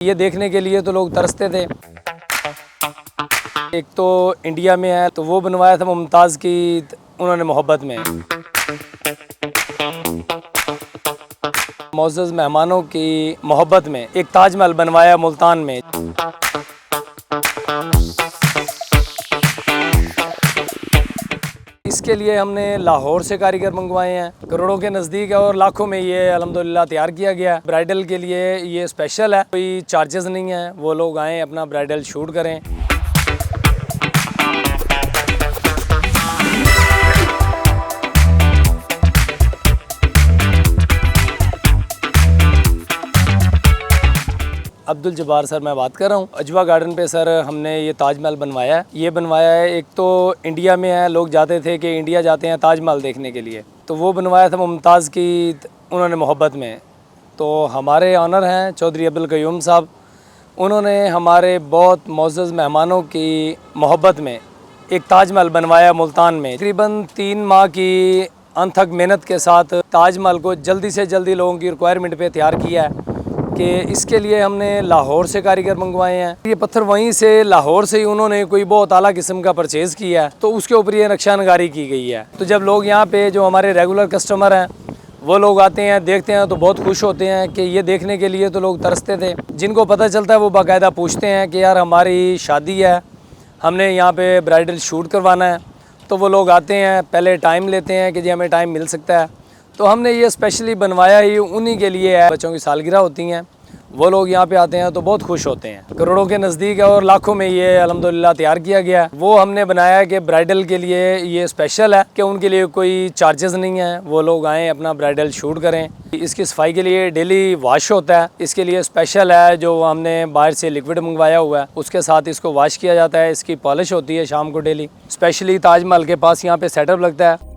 ये देखने के लिए तो लोग तरसते थे। एक तो इंडिया में है तो वो बनवाया था मुमताज़ की उन्होंने मोहब्बत में। मोअज़्ज़ज़ मेहमानों की मोहब्बत में एक ताजमहल बनवाया मुल्तान में। इसके लिए हमने लाहौर से कारीगर मंगवाए हैं, करोड़ों के नज़दीक है और लाखों में ये अल्हम्दुलिल्लाह तैयार किया गया है। ब्राइडल के लिए ये स्पेशल है, कोई चार्जेस नहीं है, वो लोग आएँ अपना ब्राइडल शूट करें। अब्दुल जब्बार सर मैं बात कर रहा हूँ। अजवा गार्डन पे सर हमने ये ताजमहल बनवाया है। ये बनवाया है, एक तो इंडिया में है, लोग जाते थे कि इंडिया जाते हैं ताजमहल देखने के लिए, तो वो बनवाया था मुमताज़ की उन्होंने मोहब्बत में। तो हमारे ऑनर हैं चौधरी अब्दुल क़य्यूम साहब, उन्होंने हमारे बहुत मोअज़्ज़ज़ मेहमानों की मोहब्बत में एक ताजमहल बनवाया मुल्तान में। तकरीबन 3 माह की अनथक मेहनत के साथ ताजमहल को जल्दी से जल्दी लोगों की रिक्वायरमेंट पे तैयार किया है कि इसके लिए हमने लाहौर से कारीगर मंगवाए हैं। ये पत्थर वहीं से लाहौर से ही उन्होंने कोई बहुत आला किस्म का परचेज़ किया है, तो उसके ऊपर ये नक्शा नगारी की गई है। तो जब लोग यहाँ पे जो हमारे रेगुलर कस्टमर हैं वो लोग आते हैं, देखते हैं तो बहुत खुश होते हैं कि ये देखने के लिए तो लोग तरसते थे। जिनको पता चलता है वो बाकायदा पूछते हैं कि यार हमारी शादी है, हमने यहाँ पे ब्राइडल शूट करवाना है, तो वो लोग आते हैं, पहले टाइम लेते हैं कि जी हमें टाइम मिल सकता है। तो हमने ये स्पेशली बनवाया ही उन्हीं के लिए है। बच्चों की सालगिरह होती हैं, वो लोग यहाँ पे आते हैं तो बहुत खुश होते हैं। करोड़ों के नज़दीक है और लाखों में ये अल्हम्दुलिल्लाह तैयार किया गया है। वो हमने बनाया है कि ब्राइडल के लिए ये स्पेशल है कि उनके लिए कोई चार्जेस नहीं है, वो लोग आएँ अपना ब्राइडल शूट करें। इसकी सफाई के लिए डेली वॉश होता है, इसके लिए स्पेशल है जो हमने बाहर से लिक्विड मंगवाया हुआ है, उसके साथ इसको वॉश किया जाता है। इसकी पॉलिश होती है शाम को डेली। स्पेशली ताजमहल के पास यहाँ पे सेटअप लगता है।